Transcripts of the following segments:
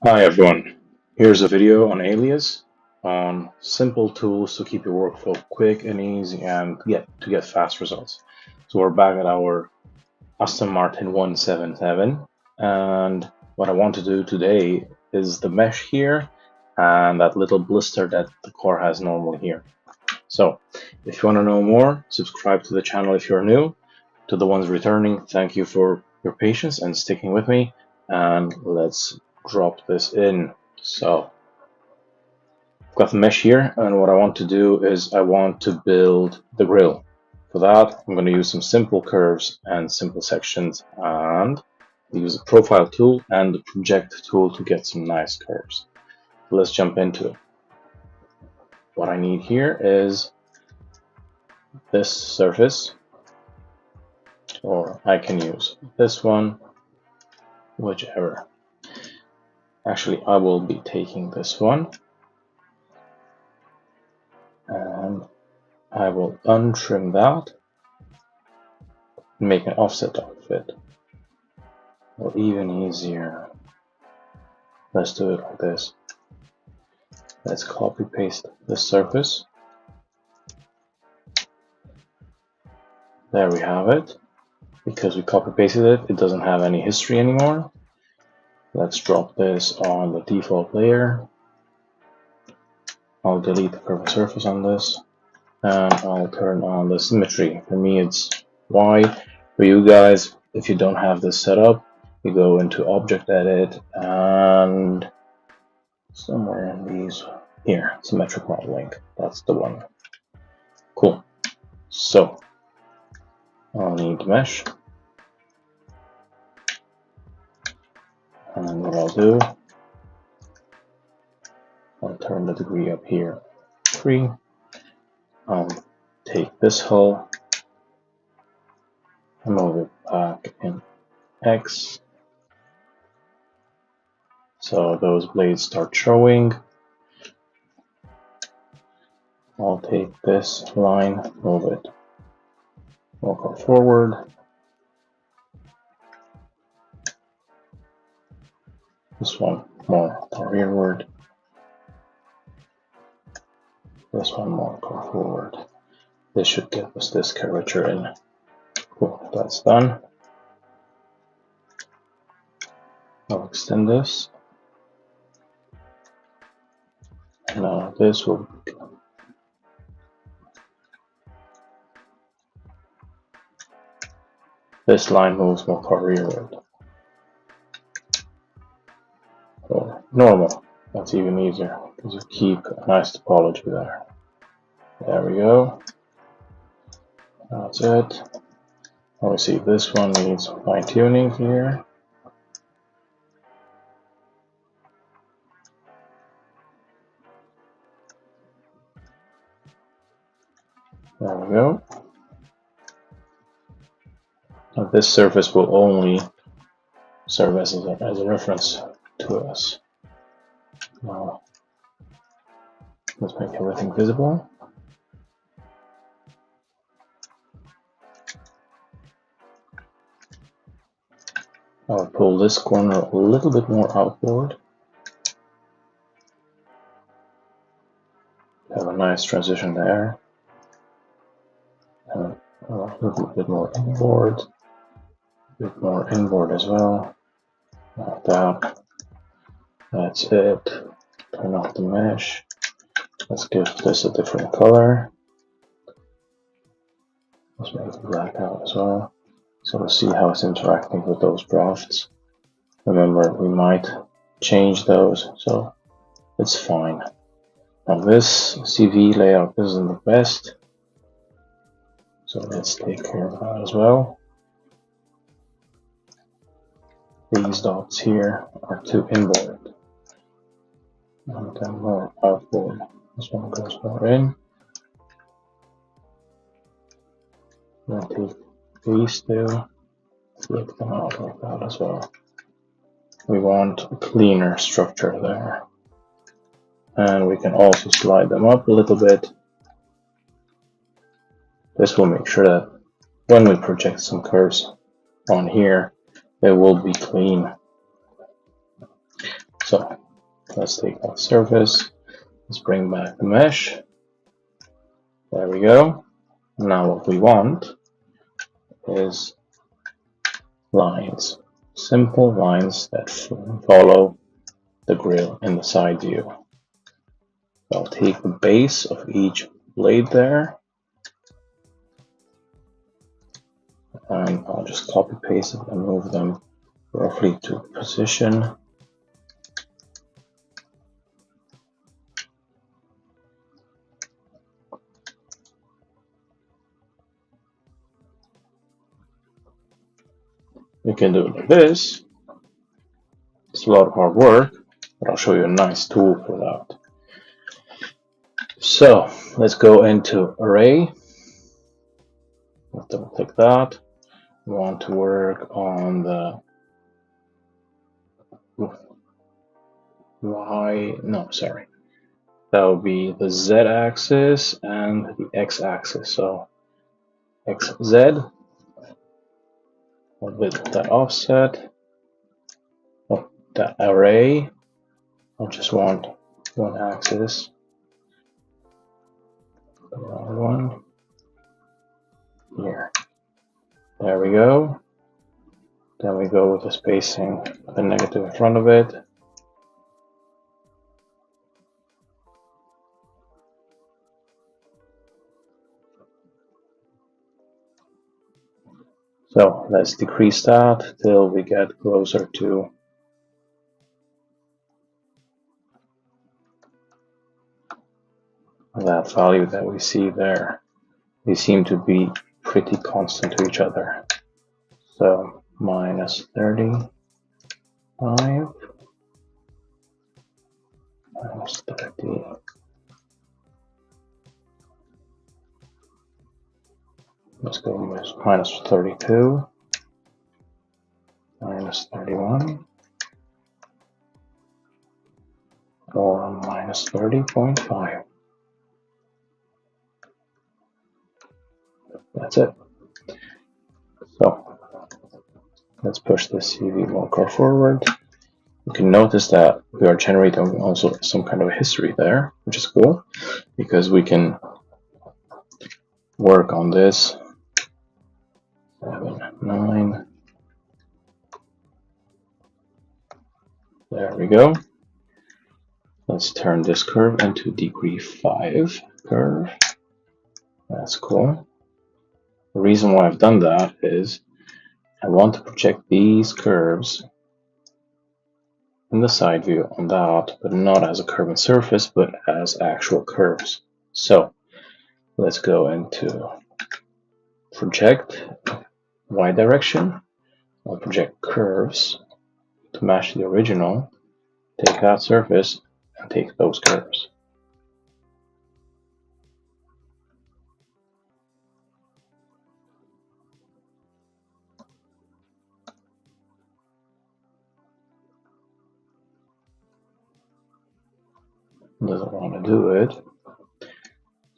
Hi everyone, here's a video on Alias on simple tools to keep your workflow quick and easy and get fast results. So we're back at our Aston Martin 177, and what I want to do today is the mesh here and that little blister that the car has normally here. So if you want to know more, subscribe to the channel if you're new. To the ones returning, thank you for your patience and sticking with me, and let's drop this in. So I've got the mesh here, and what I want to do is I want to build the grille. For that, I'm going to use some simple curves and simple sections, and use the profile tool and the project tool to get some nice curves. So let's jump into it. What I need here is this surface, or I can use this one, whichever. Actually, I will be taking this one, and I will untrim that and make an offset out of it. Or even easier, let's do it like this. Let's copy paste this surface. There we have it. Because we copy pasted it, it doesn't have any history anymore. Let's drop this on the default layer. I'll delete the curved surface on this, and I'll turn on the symmetry. For me, it's Y. For you guys, if you don't have this set up, you go into Object Edit and somewhere in these here, symmetric modeling. That's the one. Cool. So I'll need mesh, and what I'll do, I'll turn the degree up here 3. I'll take this hull and move it back in X, so those blades start showing. I'll take this line, move it more forward. This one more rearward. This one more forward. This should give us this curvature in. Cool, that's done. I'll extend this. Now this will become this line moves more rearward. Or normal. That's even easier because you keep a nice topology there. There we go. That's it. Now we see this one needs fine tuning here. There we go. Now this surface will only serve as a reference to us. Now let's make everything visible. I'll pull this corner a little bit more outward. Have a nice transition there. And a little bit more inboard. A bit more inboard as well. Like that. That's it. Turn off the mesh. Let's give this a different color. Let's make it black out as well. So we'll see how it's interacting with those drafts. Remember, we might change those, so it's fine. Now this CV layout isn't the best, so let's take care of that as well. These dots here are too inboard, and then more outboard. This one goes more in. Then take these two, flip them out like that as well. We want a cleaner structure there. And we can also slide them up a little bit. This will make sure that when we project some curves on here, it will be clean. So let's take that surface, let's bring back the mesh. There we go. Now what we want is lines, simple lines that follow the grill in the side view. I'll take the base of each blade there, and I'll just copy paste it and move them roughly to position. You can do it like this. It's a lot of hard work, but I'll show you a nice tool for that. So let's go into array. Let's double click that. We want to work on the that will be the z-axis and the x-axis. So xz with that offset of that array. I just want one axis, one here. There we go. Then we go with the spacing, the negative in front of it. So let's decrease that till we get closer to that value that we see there. They seem to be pretty constant to each other. So minus 35, minus 30. Let's go with minus 32, minus 31, or minus 30.5. That's it. So let's push the CV marker forward. You can notice that we are generating also some kind of a history there, which is cool, because we can work on this. 7, 9. There we go. Let's turn this curve into degree 5 curve. That's cool. The reason why I've done that is I want to project these curves in the side view on that, but not as a curving surface, but as actual curves. So let's go into project Y direction. I'll project curves to match the original. Take that surface and take those curves. Doesn't want to do it.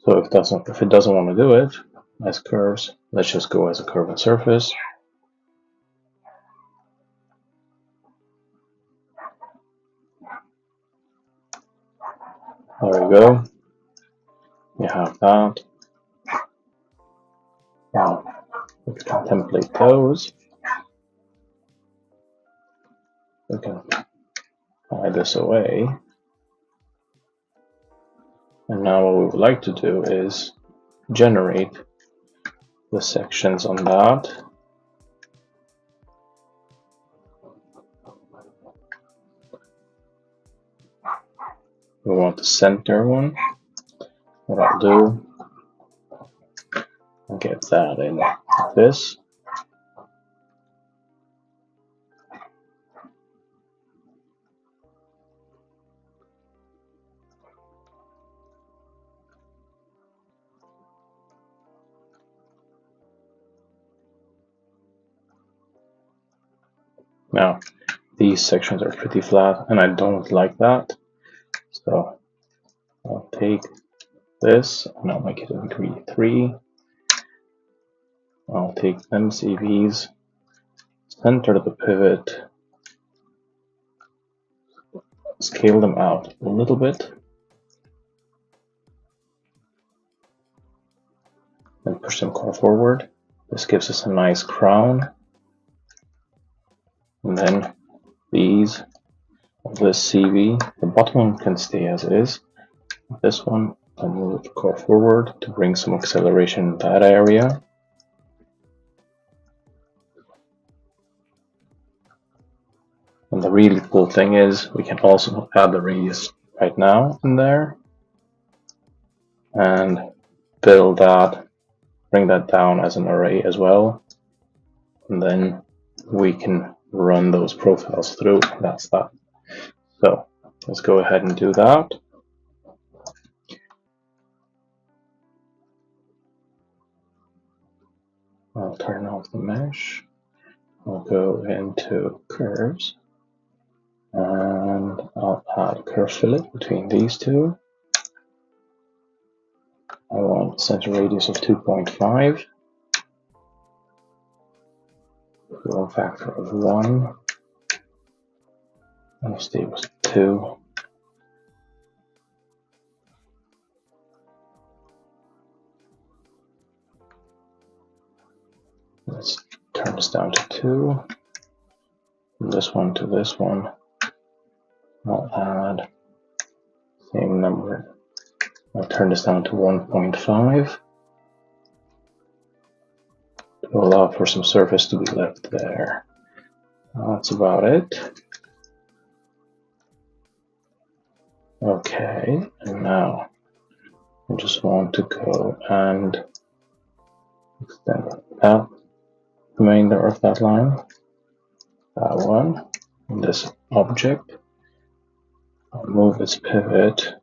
So if it doesn't want to do it as curves, let's just go as a curving surface. There we go. You have that. Now we can template those. We can hide this away. And now what we would like to do is generate the sections on that. We want the center one. What I'll do, I'll get that in like this. Now, these sections are pretty flat, and I don't like that. So I'll take this and I'll make it a degree 3. I'll take MCVs, center the pivot scale them out a little bit and push them forward. This gives us a nice crown. And then these of this CV, the bottom one can stay as it is. This one, I'll move the core forward to bring some acceleration in that area. And the really cool thing is we can also add the radius right now in there and build that, bring that down as an array as well. And then we can run those profiles through. That's that. So let's go ahead and do that. I'll turn off the mesh. I'll go into curves and I'll add a curve fillet between these two. I want a center radius of 2.5, form factor of 1, and stay with 2. Let's turn this down to 2. From this one to this one, I'll add same number. I'll turn this down to 1.5 to allow for some surface to be left there. That's about it. Okay, and now I just want to go and extend out the remainder of that line. That one, and this object. I'll move its pivot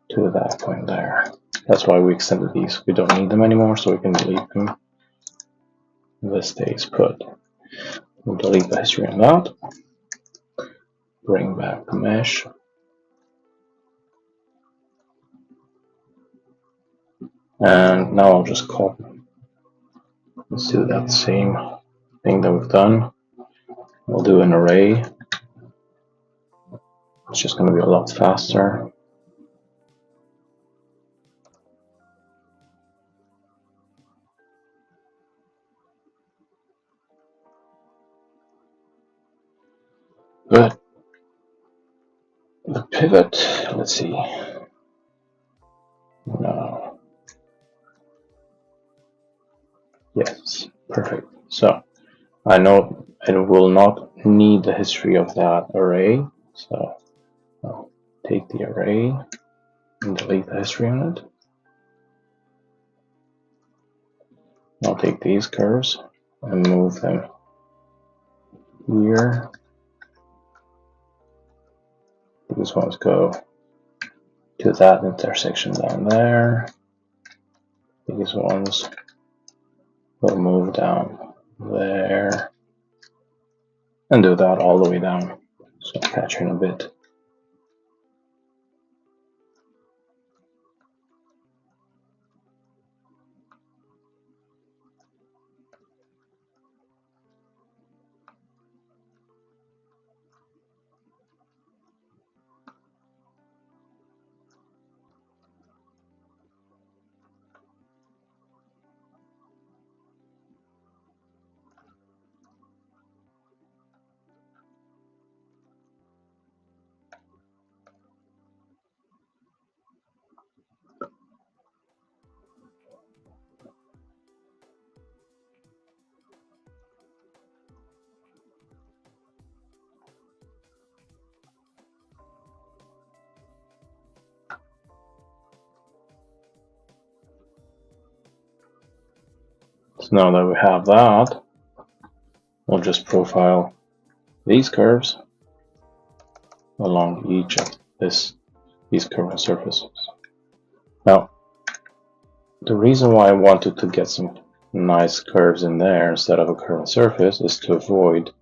to that point there. That's why we extended these. We don't need them anymore, so we can delete them. This stays put. We'll delete the history on that. Bring back the mesh. And now I'll just copy. Let's do that same thing that we've done. We'll do an array. It's just going to be a lot faster. Good. The pivot, let's see. No. Yes, perfect. So I know it will not need the history of that array. So I'll take the array and delete the history on it. I'll take these curves and move them here. These ones go to that intersection down there. These ones will move down there. And do that all the way down. So I'll catch you in a bit. So now that we have that, we'll just profile these curves along each of these curved surfaces. Now, the reason why I wanted to get some nice curves in there instead of a curved surface is to avoid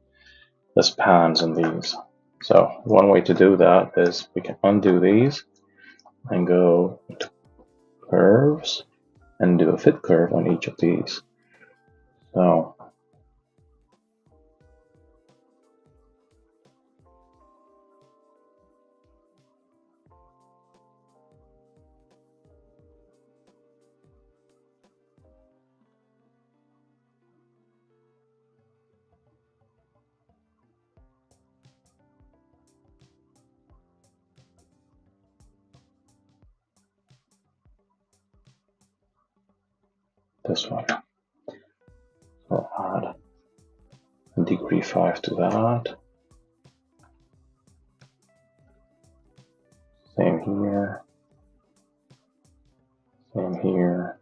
the spans in these. So one way to do that is we can undo these and go to curves and do a fit curve on each of these. So this one. So add a degree 5 to that. Same here. Same here.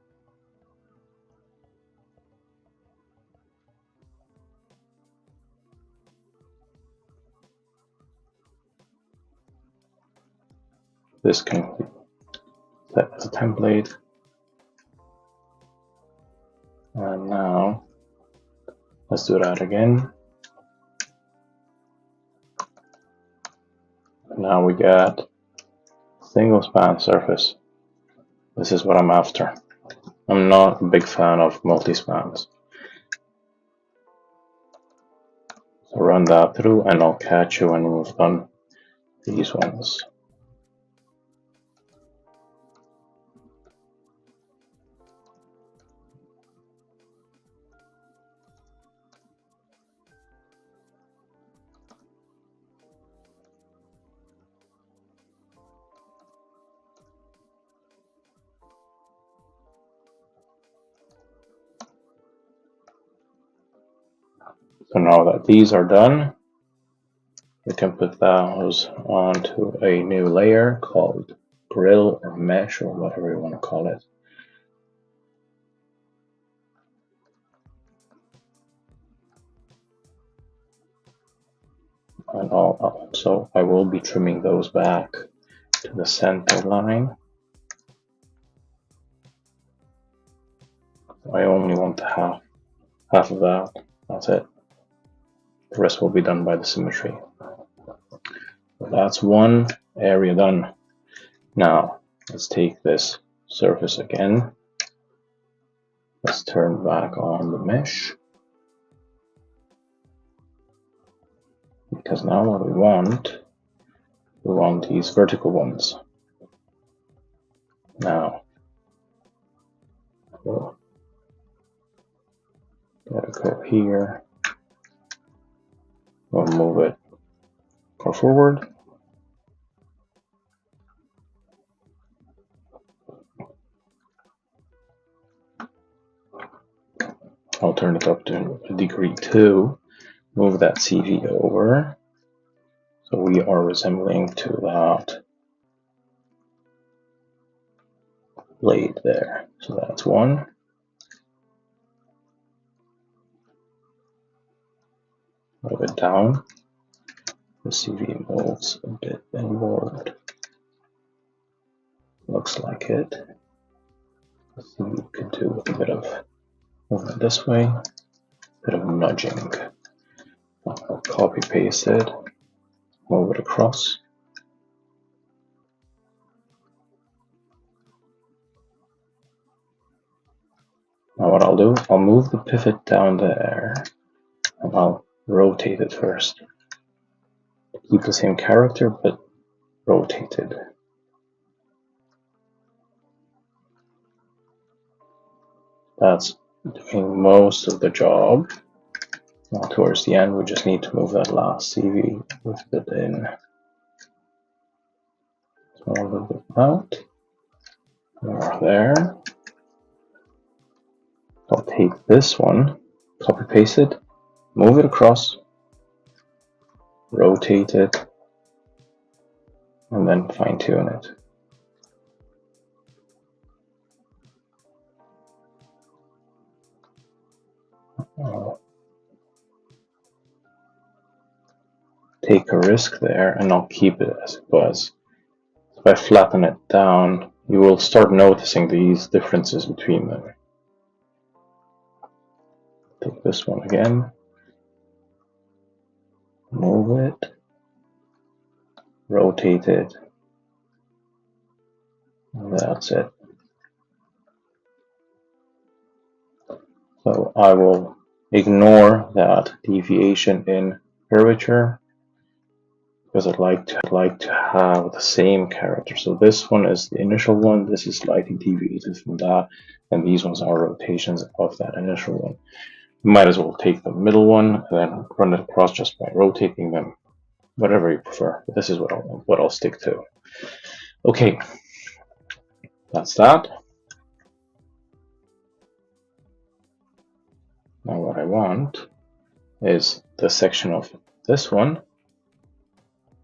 This can be set as a template. And now let's do that again. Now we get single span surface. This is what I'm after. I'm not a big fan of multi-spans. So run that through and I'll catch you when we've done these ones. So now that these are done, we can put those onto a new layer called grille or mesh or whatever you want to call it. And so I will be trimming those back to the center line. I only want the half of that. That's it. The rest will be done by the symmetry. So that's one area done. Now let's take this surface again. Let's turn back on the mesh. Because now what we want these vertical ones. Now we'll get a curve here. We'll move it forward. I'll turn it up to a degree 2. Move that CV over. So we are resembling to that blade there. So that's one. Move it down. The CV moves a bit inward. Looks like it. The CV could do a bit of movement this way, a bit of nudging. I'll copy paste it, move it across. Now what I'll do, I'll move the pivot down there and I'll rotate it first. Keep the same character but rotated. That's doing most of the job. Now towards the end we just need to move that last CV, lift it in. So a little bit out. More there. I'll take this one, copy paste it, move it across, rotate it, and then fine tune it. Take a risk there and I'll keep it as it was. If I flatten it down, you will start noticing these differences between them. Take this one again, move it, rotate it, and that's it. So I will ignore that deviation in curvature because I'd like to have the same character. So this one is the initial one, this is slightly deviated from that, and these ones are rotations of that initial one. You might as well take the middle one and then run it across just by rotating them, whatever you prefer. But this is what I'll stick to. Okay, that's that. Now what I want is the section of this one.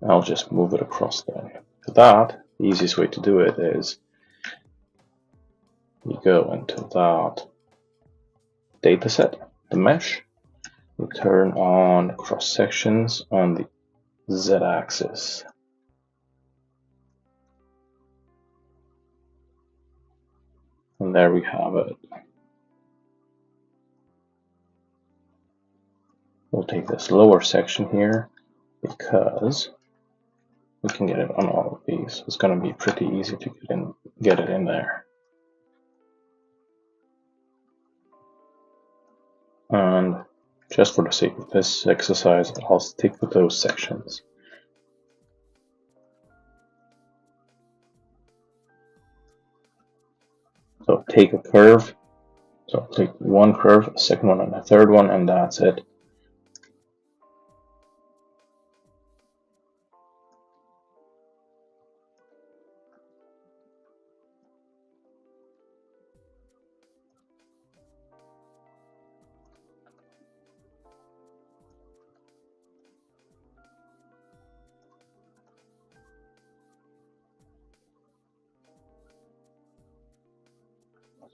I'll just move it across there. For that, the easiest way to do it is you go into that dataset, the mesh, you turn on cross sections on the z-axis. And there we have it. We'll take this lower section here because we can get it on all of these. It's going to be pretty easy to get it in there. And just for the sake of this exercise, I'll stick with those sections. So take a curve. So I'll take one curve, a second one, and a third one, and that's it.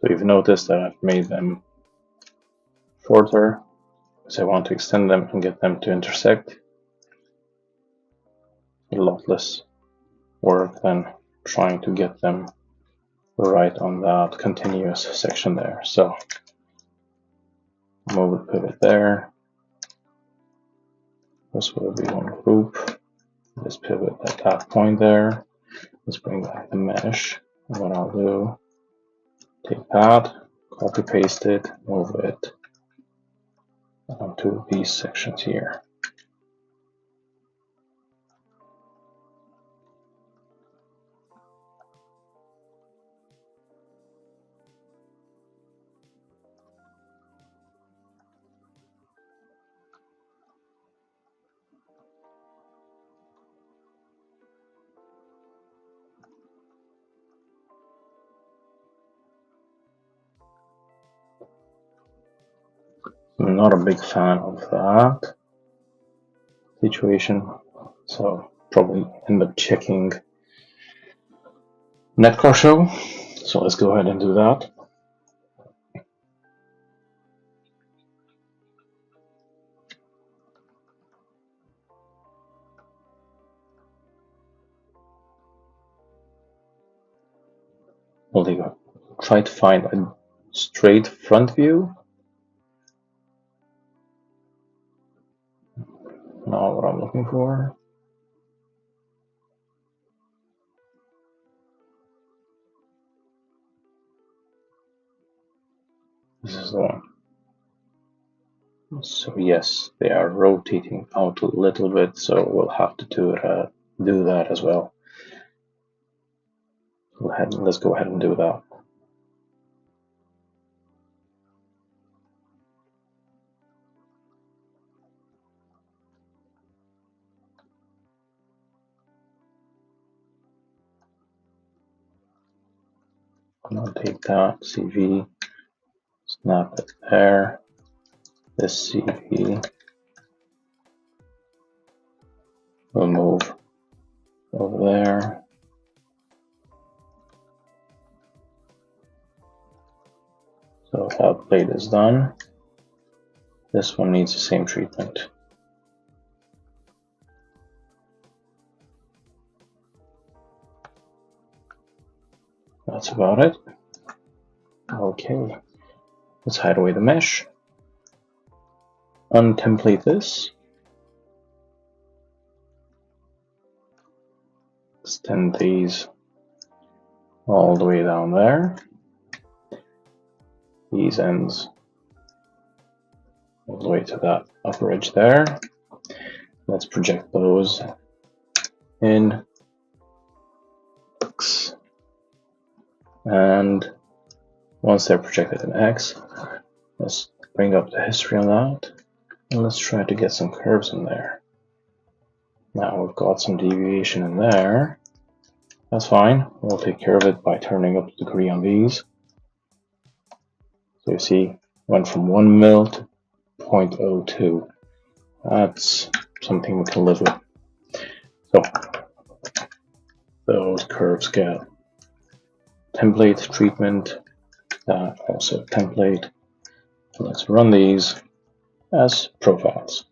So you've noticed that I've made them shorter because I want to extend them and get them to intersect. A lot less work than trying to get them right on that continuous section there. So move the pivot there. This will be one group. This pivot at that point there. Let's bring back the mesh. And what I'll do, take that, copy paste it, move it onto these sections here. I'm not a big fan of that situation, so probably end up checking Netcar show. So let's go ahead and do that. We'll try to find a straight front view. Not what I'm looking for. This is the one. So yes, they are rotating out a little bit, so we'll have to do that as well. Let's go ahead and do that. I'll take that CV, snap it there. This CV will move over there. So that plate is done. This one needs the same treatment. That's about it. Okay, let's hide away the mesh. Untemplate this. Extend these all the way down there. These ends all the way to that upper edge there. Let's project those in. And once they're projected in X, let's bring up the history on that. And let's try to get some curves in there. Now we've got some deviation in there. That's fine. We'll take care of it by turning up the degree on these. So you see, went from 1 mil to 0.02. That's something we can live with. So those curves get template treatment, that also template. Let's run these as profiles.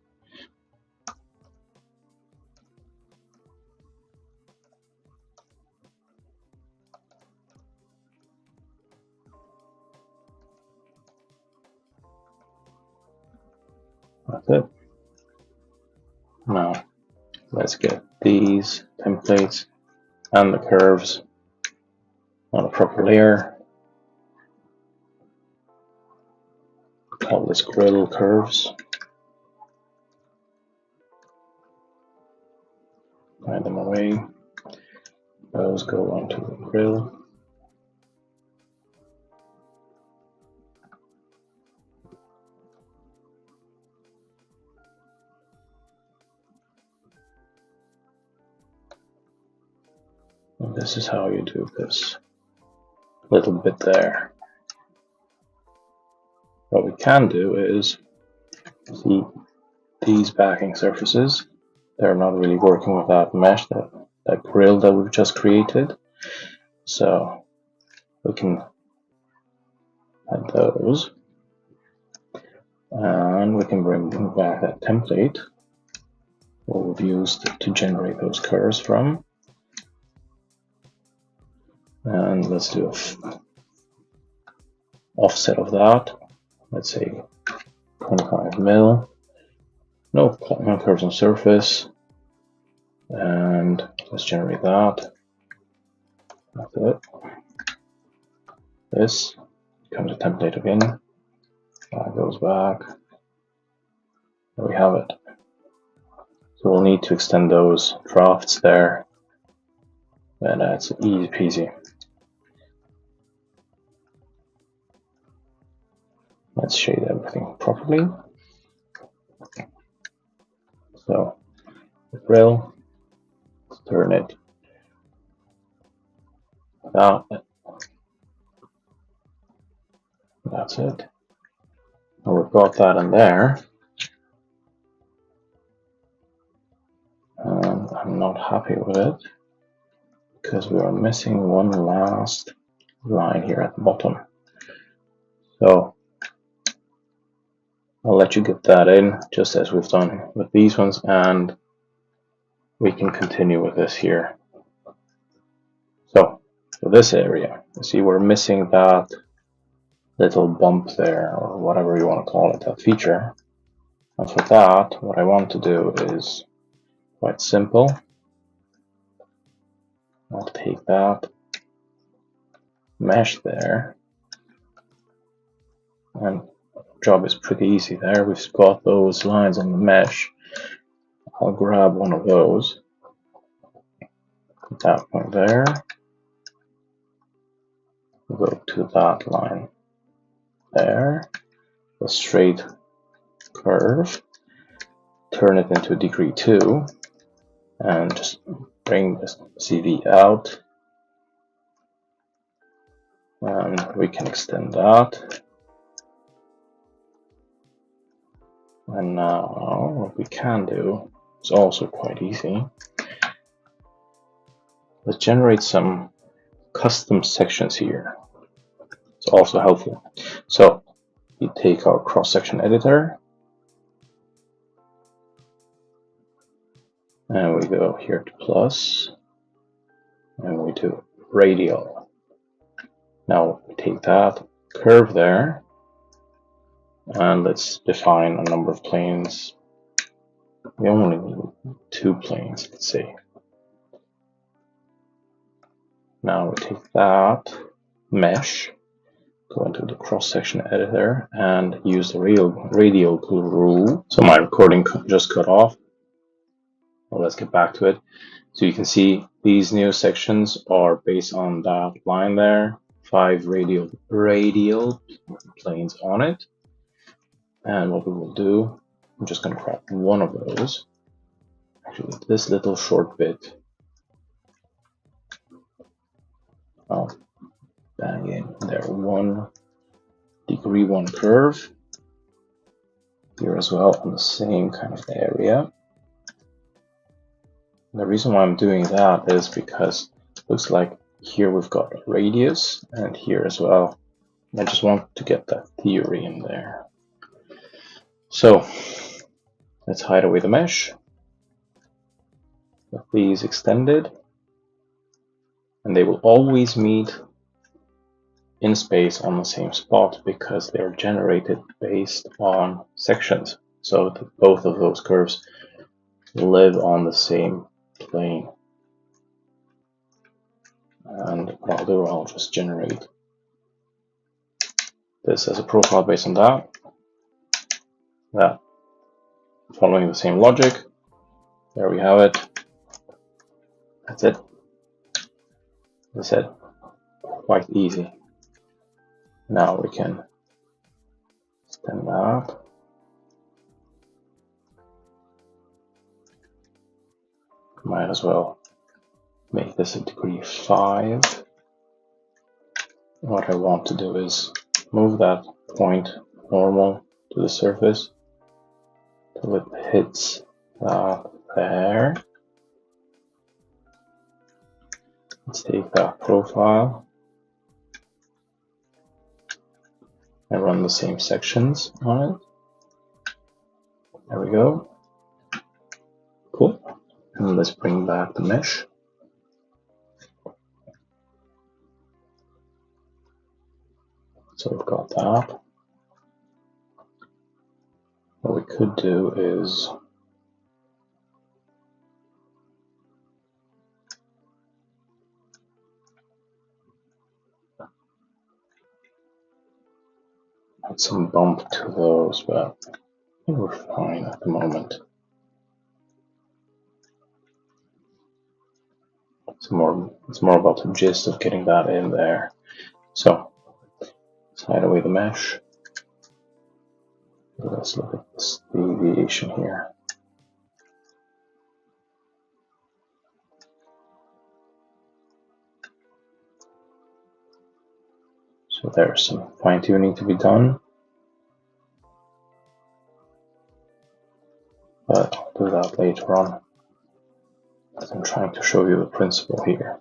That's it. Now let's get these templates and the curves on a proper layer. Call this grille curves. Hide them away. Those go onto the grille. And this is how you do this little bit there. What we can do is see these backing surfaces. They're not really working with that mesh, that grille that we've just created. So we can add those. And we can bring back that template what we've used to generate those curves from. And let's do an offset of that. Let's say 25 mil. No curves on surface. And let's generate that. That's it. This becomes a template again. That goes back. There we have it. So we'll need to extend those drafts there. And that's easy peasy. Let's shade everything properly. So the grille, let's turn it out. That's it. And we've got that in there. And I'm not happy with it because we are missing one last line here at the bottom. So I'll let you get that in just as we've done with these ones, and we can continue with this here. So for this area, you see we're missing that little bump there, or whatever you want to call it, that feature. And for that, what I want to do is quite simple. I'll take that mesh there, and job is pretty easy there. We've got those lines on the mesh. I'll grab one of those, put that point there, go to that line there, a straight curve, turn it into degree 2, and just bring the CV out, and we can extend that. And now what we can do is also quite easy. Let's generate some custom sections here. It's also helpful. So we take our cross-section editor and we go here to plus and we do radial. Now we take that curve there and let's define a number of planes. We only need 2 planes, let's say. Now we take that mesh, go into the cross-section editor and use the radial rule. So my recording just cut off. Well, let's get back to it. So you can see these new sections are based on that line there, 5 radial planes on it. And what we will do, I'm just going to crop one of those. Actually, this little short bit. I'll bang in there 1 degree 1 curve. here as well on the same kind of area. The reason why I'm doing that is because it looks like here we've got a radius and here as well. I just want to get that theory in there. So let's hide away the mesh. With these extended, and they will always meet in space on the same spot because they're generated based on sections. So both of those curves live on the same plane. And what I'll do, I'll just generate this as a profile based on that. Following the same logic. There we have it. That's it. As I said, quite easy. Now we can extend that. Might as well make this a degree 5. What I want to do is move that point normal to the surface till it hits that there. Let's take that profile and run the same sections on it. There we go. Cool. And let's bring back the mesh. So we've got that. What we could do is add some bump to those, but I think we're fine at the moment. It's more about the gist of getting that in there. So let's hide away the mesh. Let's look at this deviation here. So there's some fine tuning to be done, but I'll do that later on, as I'm trying to show you the principle here.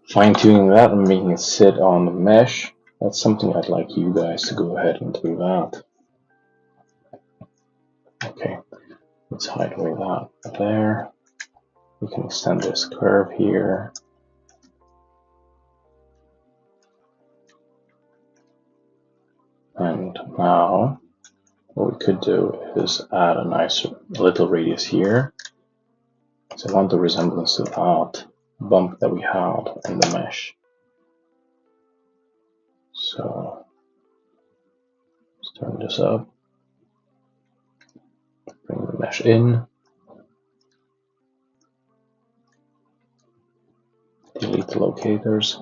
Fine tuning that and making it sit on the mesh, that's something I'd like you guys to go ahead and do that. Okay, let's hide away that there. We can extend this curve here. And now what we could do is add a nice little radius here. So I want the resemblance of that bump that we had in the mesh. So let's turn this up. Bring the mesh in. Delete the locators.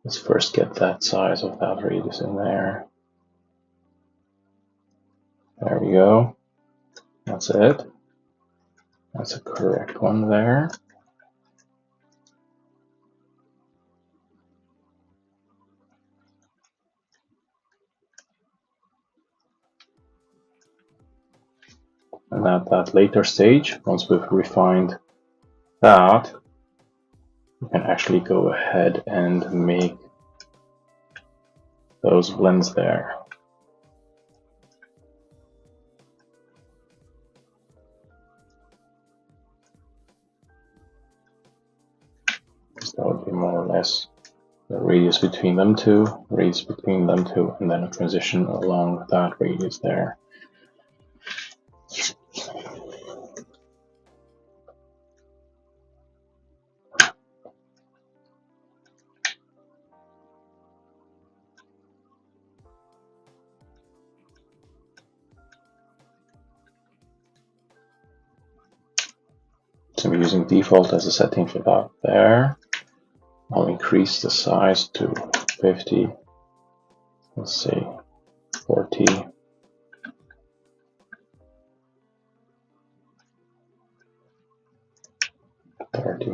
Let's first get that size of that radius in there. There we go. That's it. That's a correct one there. And at that later stage, once we've refined that, we can actually go ahead and make those blends there. So that would be more or less the radius between them two, and then a transition along that radius there. So we're using default as a setting for that there. I'll increase the size to 50. Let's say 40. 30.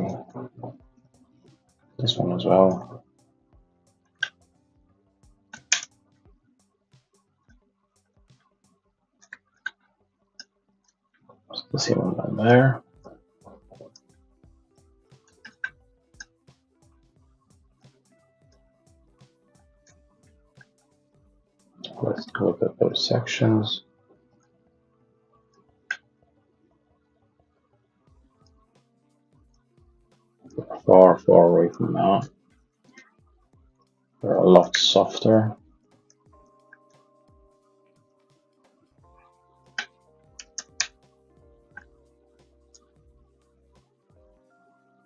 This one as well. The same one down there. Let's look at those sections. Far away from that. They're a lot softer.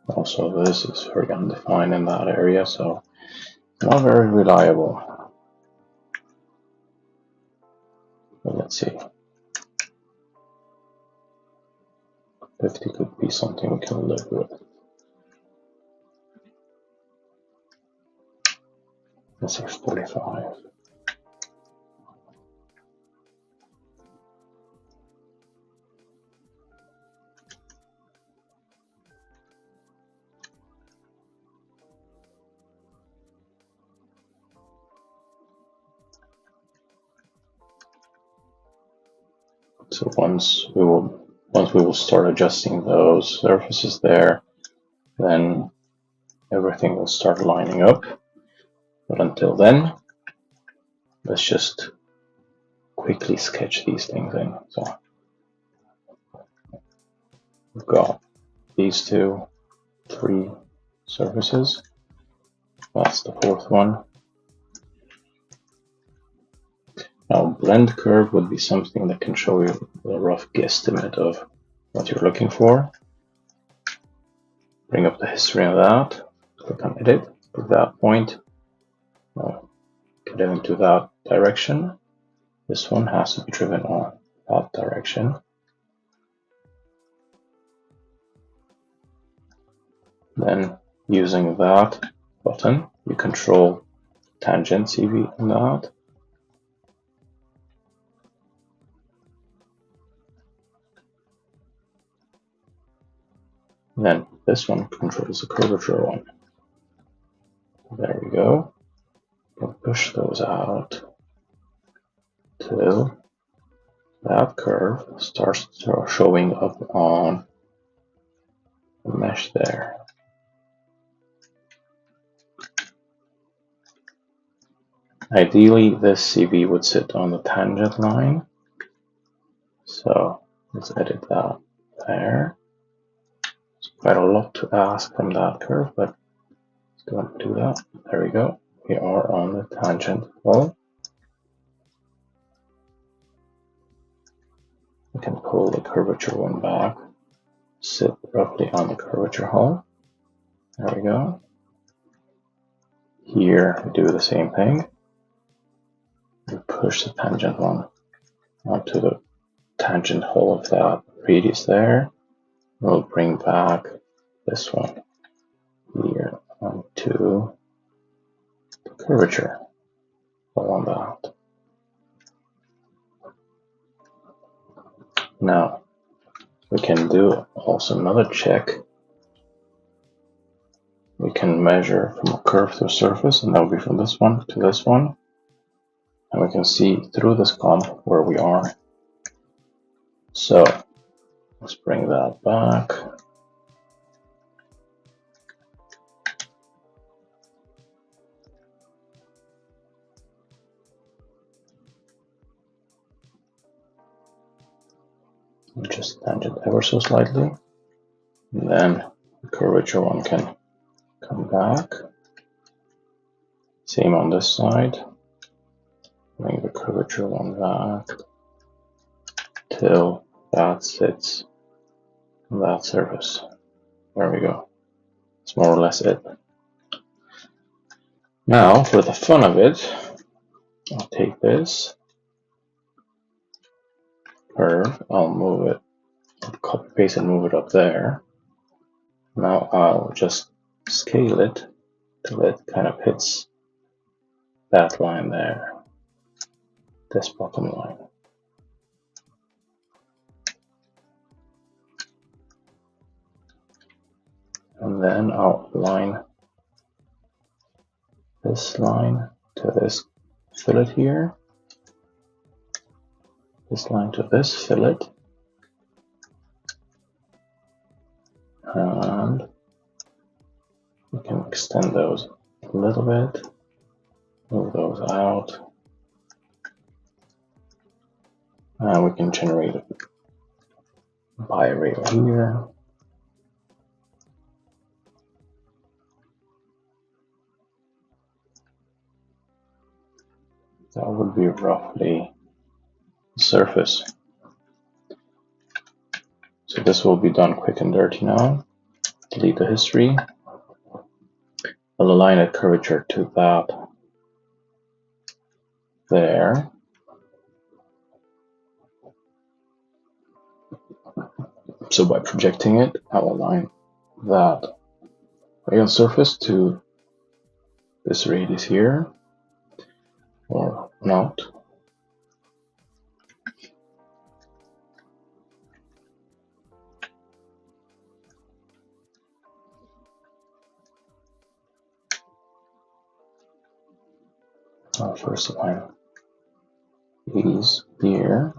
Also, this is very undefined in that area, so not very reliable. But let's see. 50 could be something we can live with. Let's say 45. So once we will start adjusting those surfaces there, then everything will start lining up. But until then, let's just quickly sketch these things in. So we've got these 3 surfaces. That's the 4th one. Now, blend curve would be something that can show you a rough guesstimate of what you're looking for. Bring up the history of that. Click on edit. At that point, get into that direction. This one has to be driven on that direction. Then, using that button, you control tangent CV on that. Then this one controls the curvature one. There we go. We'll push those out till that curve starts showing up on the mesh there. Ideally, this CV would sit on the tangent line. So let's edit that there. It's quite a lot to ask from that curve, but let's go and do that. There we go. We are on the tangent wall. We can pull the curvature one back, sit roughly on the curvature hole. There we go. Here we do the same thing. We push the tangent one onto the tangent hole of that radius there. We'll bring back this one here onto the curvature on that. Now we can do also another check. We can measure from a curve to a surface, and that will be from this one to this one. And we can see through this comp where we are. So let's bring that back. Just tangent ever so slightly. And then the curvature one can come back. Same on this side. Bring the curvature one back till that sits on that surface. There we go. It's more or less it. Now, for the fun of it, I'll take this curve, I'll move it, I'll copy paste and move it up there. Now I'll just scale it till it kind of hits that line there, this bottom line. And then I'll align this line to this fillet here, this line to this fillet, and we can extend those a little bit, move those out, and we can generate a bi-rail here. That would be roughly the surface. So this will be done quick and dirty now. Delete the history. I'll align a curvature to that there. So by projecting it, I'll align that rail surface to this radius here, or not. I'll first align these here.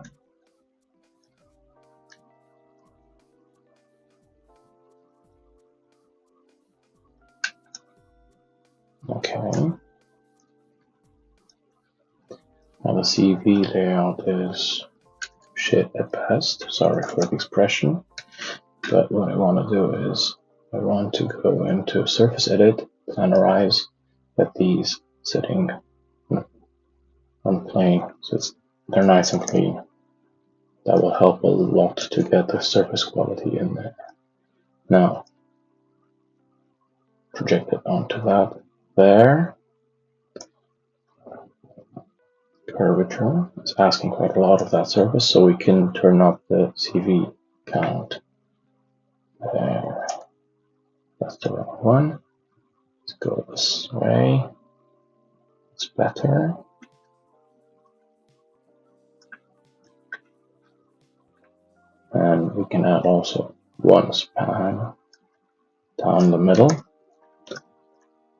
Okay. Now the CV layout is shit at best. Sorry for the expression. But what I want to do is I want to go into Surface Edit, Plannerize, get these sitting on plane, so they're nice and clean. That will help a lot to get the surface quality in there. Now, project it onto that there. Curvature, it's asking quite a lot of that surface, so we can turn up the CV count. There. That's the wrong one. Let's go this way. It's better. And we can add also one span down the middle.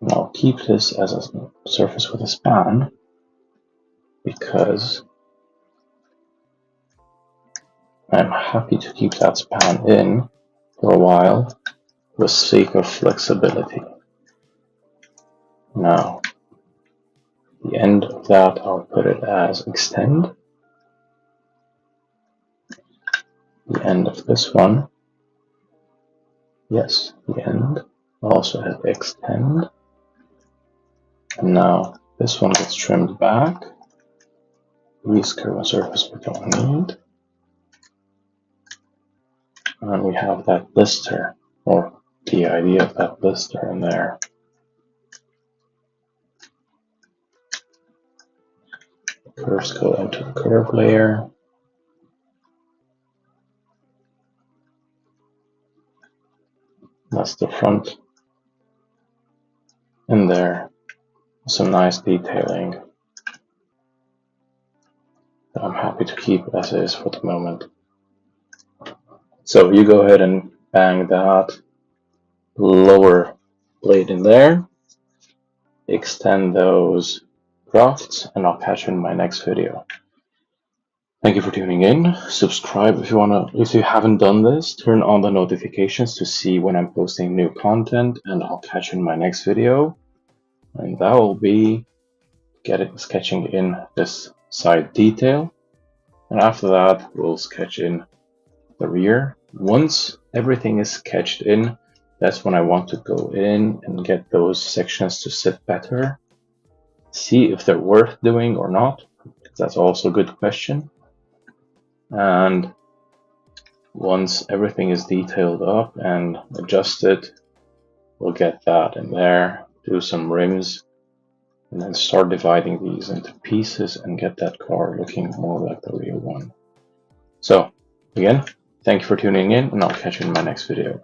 And I'll keep this as a surface with a span because I'm happy to keep that span in for a while for the sake of flexibility. Now, the end of that, I'll put it as extend. The end of this one, yes, the end also has extend. And now this one gets trimmed back. These curve and surface we don't need. And we have that blister, or the idea of that blister in there. Curves go into the curve layer. That's the front. In there, some nice detailing that I'm happy to keep as is for the moment. So you go ahead and bang that lower blade in there, extend those drafts, and I'll catch you in my next video. Thank you for tuning in. Subscribe if you haven't done this. Turn on the notifications to see when I'm posting new content, and I'll catch you in my next video. And that will be sketching in this side detail. And after that, we'll sketch in the rear. Once everything is sketched in, that's when I want to go in and get those sections to sit better. See if they're worth doing or not. That's also a good question. And once everything is detailed up and adjusted, we'll get that in there, do some rims, and then start dividing these into pieces and get that car looking more like the real one. So again, thank you for tuning in, and I'll catch you in my next video.